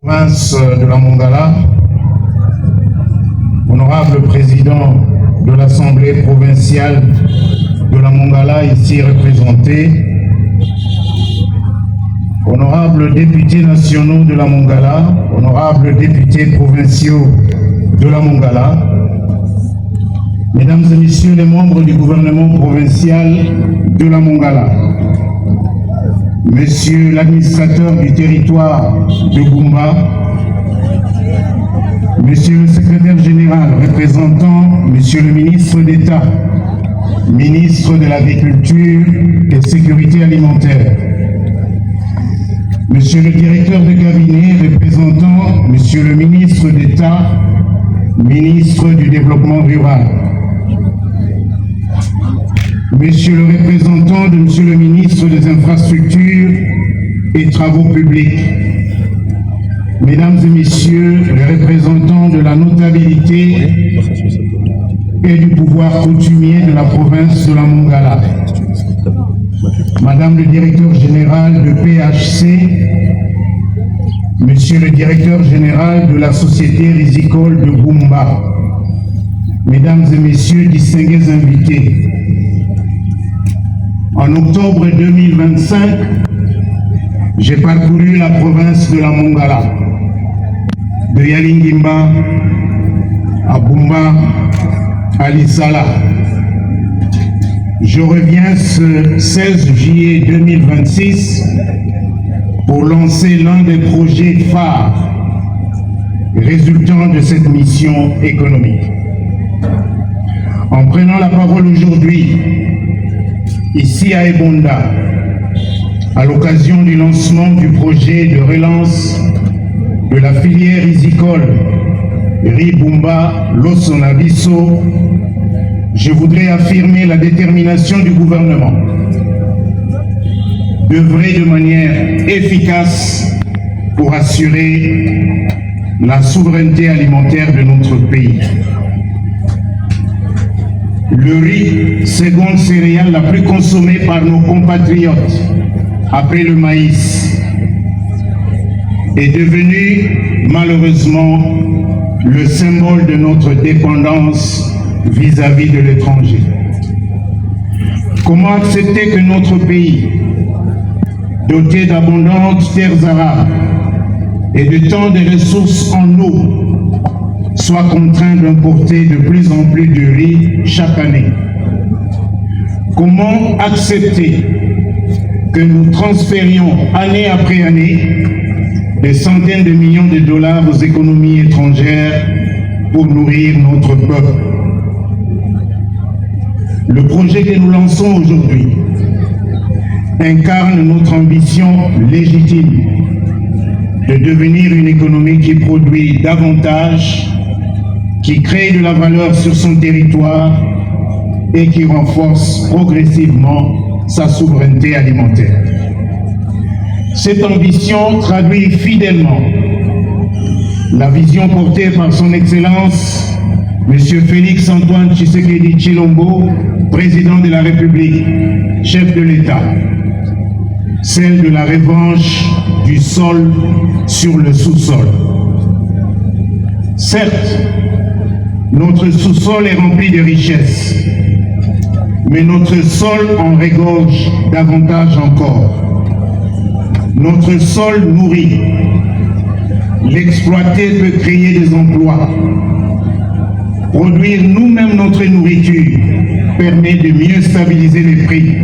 Province de la Mongala, honorable président de l'Assemblée provinciale de la Mongala ici représenté, honorables députés nationaux de la Mongala, honorables députés provinciaux de la Mongala, mesdames et messieurs les membres du gouvernement provincial de la Mongala, monsieur l'administrateur du territoire de Goumba, monsieur le secrétaire général représentant monsieur le ministre d'État, ministre de l'Agriculture et Sécurité alimentaire, monsieur le directeur de cabinet représentant monsieur le ministre d'État, ministre du Développement rural, monsieur le représentant de monsieur le ministre des Infrastructures et Travaux publics, mesdames et messieurs les représentants de la notabilité et du pouvoir coutumier de la province de la Mongala, madame le directeur général de PHC, monsieur le directeur général de la société rizicole de Goumba, mesdames et messieurs distingués invités, en octobre 2025, j'ai parcouru la province de la Mongala, de Yalingimba à Goumba à Lissala. Je reviens ce 16 juillet 2026 pour lancer l'un des projets phares résultant de cette mission économique. En prenant la parole aujourd'hui, ici à Ebonda, à l'occasion du lancement du projet de relance de la filière rizicole Ribumba Losonabiso, je voudrais affirmer la détermination du gouvernement d'œuvrer de manière efficace pour assurer la souveraineté alimentaire de notre pays. Le riz, seconde céréale la plus consommée par nos compatriotes après le maïs, est devenu malheureusement le symbole de notre dépendance vis-à-vis de l'étranger. Comment accepter que notre pays, doté d'abondantes terres arables et de tant de ressources en eau, soit contraint d'importer de plus en plus de riz chaque année? Comment accepter que nous transférions année après année des centaines de millions de dollars aux économies étrangères pour nourrir notre peuple? Le projet que nous lançons aujourd'hui incarne notre ambition légitime de devenir une économie qui produit davantage, qui crée de la valeur sur son territoire et qui renforce progressivement sa souveraineté alimentaire. Cette ambition traduit fidèlement la vision portée par son Excellence M. Félix Antoine Tshisekedi Tshilombo, président de la République, chef de l'État, celle de la revanche du sol sur le sous-sol. Certes, notre sous-sol est rempli de richesses, mais notre sol en regorge davantage encore. Notre sol nourrit. L'exploiter peut créer des emplois. Produire nous-mêmes notre nourriture permet de mieux stabiliser les prix.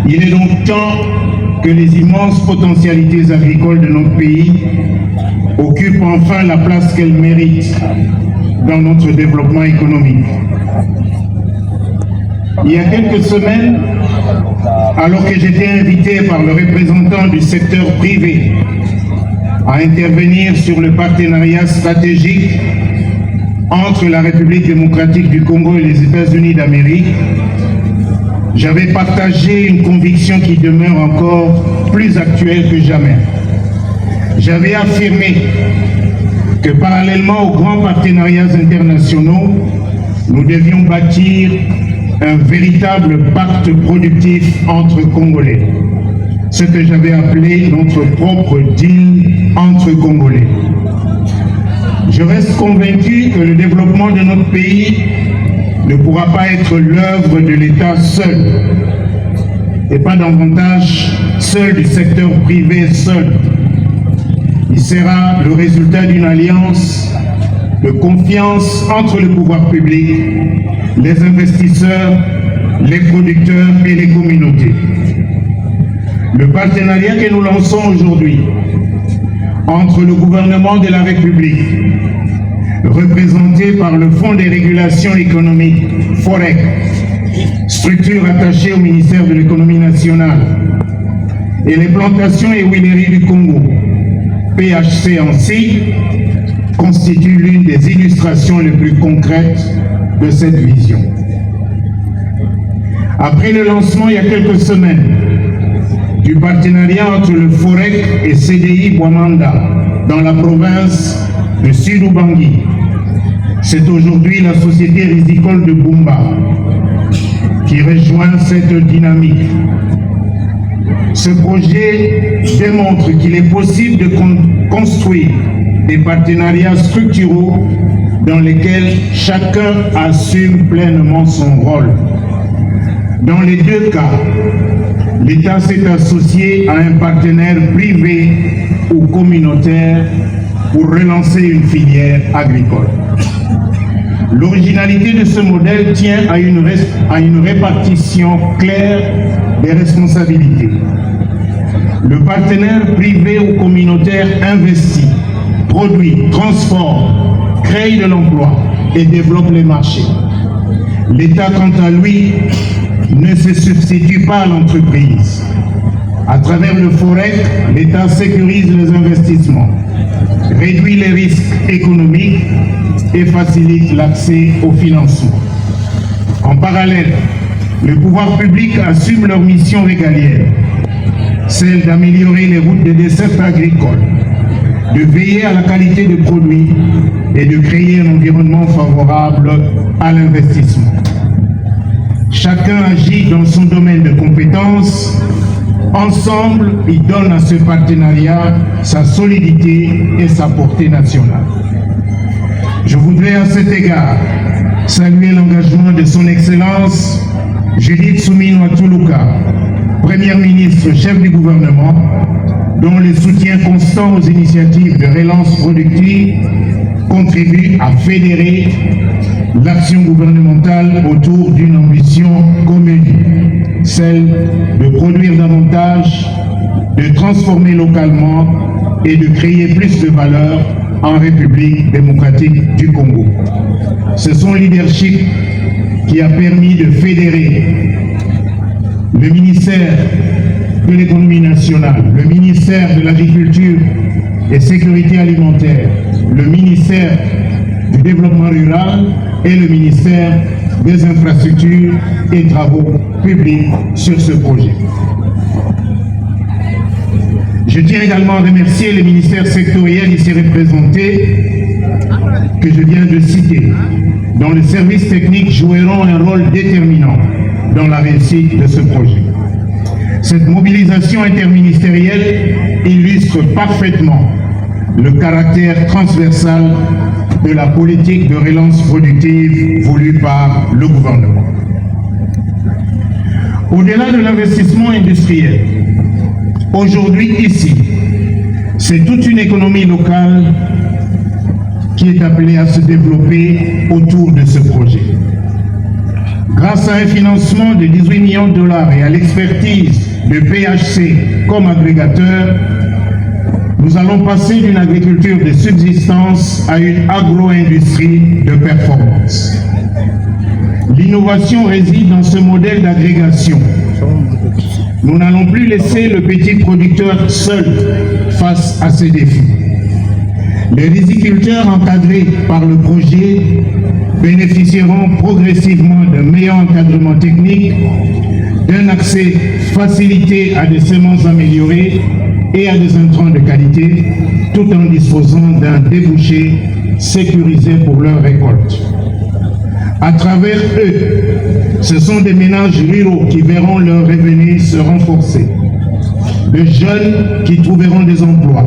Il est donc temps que les immenses potentialités agricoles de notre pays occupent enfin la place qu'elles méritent dans notre développement économique. Il y a quelques semaines, alors que j'étais invité par le représentant du secteur privé à intervenir sur le partenariat stratégique entre la République démocratique du Congo et les États-Unis d'Amérique, j'avais partagé une conviction qui demeure encore plus actuelle que jamais. J'avais affirmé que parallèlement aux grands partenariats internationaux, nous devions bâtir un véritable pacte productif entre Congolais. ce que j'avais appelé notre propre deal entre Congolais. Je reste convaincu que le développement de notre pays ne pourra pas être l'œuvre de l'État seul, et pas davantage seul du secteur privé seul. Il sera le résultat d'une alliance de confiance entre le pouvoir public, les investisseurs, les producteurs et les communautés. Le partenariat que nous lançons aujourd'hui entre le gouvernement de la République, représenté par le Fonds des régulations économiques, FOREC, structure attachée au ministère de l'économie nationale, et les plantations et huileries du Congo, PHC en SI, constitue l'une des illustrations les plus concrètes de cette vision. Après le lancement il y a quelques semaines du partenariat entre le FOREC et CDI Bouamanda dans la province de Sud-Ubangi, c'est aujourd'hui la société rizicole de Bumba qui rejoint cette dynamique. Ce projet démontre qu'il est possible de construire des partenariats structuraux dans lesquels chacun assume pleinement son rôle. Dans les deux cas, l'État s'est associé à un partenaire privé ou communautaire pour relancer une filière agricole. L'originalité de ce modèle tient à une répartition claire des responsabilités. Le partenaire privé ou communautaire investit, produit, transforme, crée de l'emploi et développe les marchés. L'État, quant à lui, ne se substitue pas à l'entreprise. À travers le FOREC, l'État sécurise les investissements, réduit les risques économiques et facilite l'accès au financement. En parallèle, le pouvoir public assume leur mission régalienne, celle d'améliorer les routes de dessert agricole, de veiller à la qualité des produits et de créer un environnement favorable à l'investissement. Chacun agit dans son domaine de compétences. Ensemble, ils donnent à ce partenariat sa solidité et sa portée nationale. Je voudrais à cet égard saluer l'engagement de son Excellence Judith Suminwa Tuluka, Première ministre, chef du gouvernement, dont le soutien constant aux initiatives de relance productive contribue à fédérer l'action gouvernementale autour d'une ambition commune, celle de produire davantage, de transformer localement et de créer plus de valeur en République démocratique du Congo. C'est son leadership qui a permis de fédérer le ministère de l'économie nationale, le ministère de l'agriculture et sécurité alimentaire, le ministère du développement rural et le ministère des infrastructures et travaux publics sur ce projet. Je tiens également à remercier les ministères sectoriels ici représentés que je viens de citer, dont les services techniques joueront un rôle déterminant dans la réussite de ce projet. Cette mobilisation interministérielle illustre parfaitement le caractère transversal de la politique de relance productive voulue par le gouvernement. Au-delà de l'investissement industriel, aujourd'hui ici, c'est toute une économie locale qui est appelée à se développer autour de ce projet. Grâce à un financement de 18 millions de dollars et à l'expertise de PHC comme agrégateur, nous allons passer d'une agriculture de subsistance à une agro-industrie de performance. L'innovation réside dans ce modèle d'agrégation. Nous n'allons plus laisser le petit producteur seul face à ces défis. Les riziculteurs encadrés par le projet bénéficieront progressivement d'un meilleur encadrement technique, d'un accès facilité à des semences améliorées et à des intrants de qualité, tout en disposant d'un débouché sécurisé pour leur récolte. À travers eux, ce sont des ménages ruraux qui verront leurs revenus se renforcer. de jeunes qui trouveront des emplois,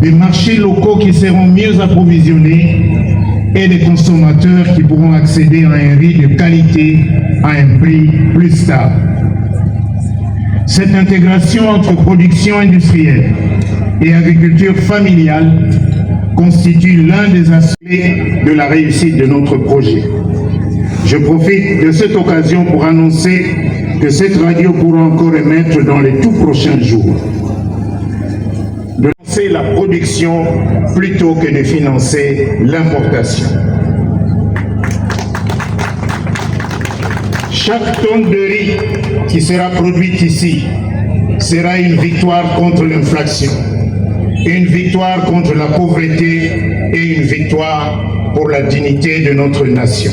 des marchés locaux qui seront mieux approvisionnés et des consommateurs qui pourront accéder à un riz de qualité à un prix plus stable. Cette intégration entre production industrielle et agriculture familiale constitue l'un des aspects de la réussite de notre projet. Je profite de cette occasion pour annoncer que cette radio pourra encore émettre dans les tout prochains jours. De lancer la production plutôt que de financer l'importation. Chaque tonne de riz qui sera produite ici sera une victoire contre l'inflation, une victoire contre la pauvreté et une victoire pour la dignité de notre nation.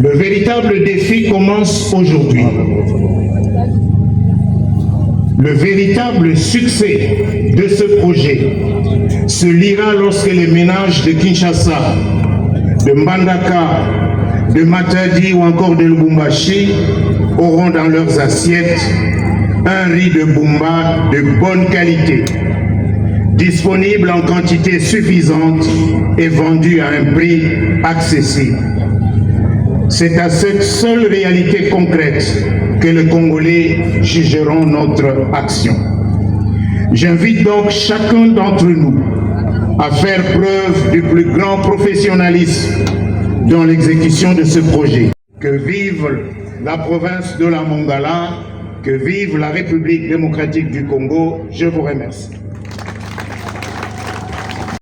Le véritable défi commence aujourd'hui. Le véritable succès de ce projet se liera lorsque les ménages de Kinshasa, de Mbandaka, de Matadi ou encore de Lubumbashi auront dans leurs assiettes un riz de Bumba de bonne qualité, disponible en quantité suffisante et vendu à un prix accessible. C'est à cette seule réalité concrète que les Congolais jugeront notre action. J'invite donc chacun d'entre nous à faire preuve du plus grand professionnalisme dans l'exécution de ce projet. Que vive la province de la Mongala, que vive la République démocratique du Congo. Je vous remercie.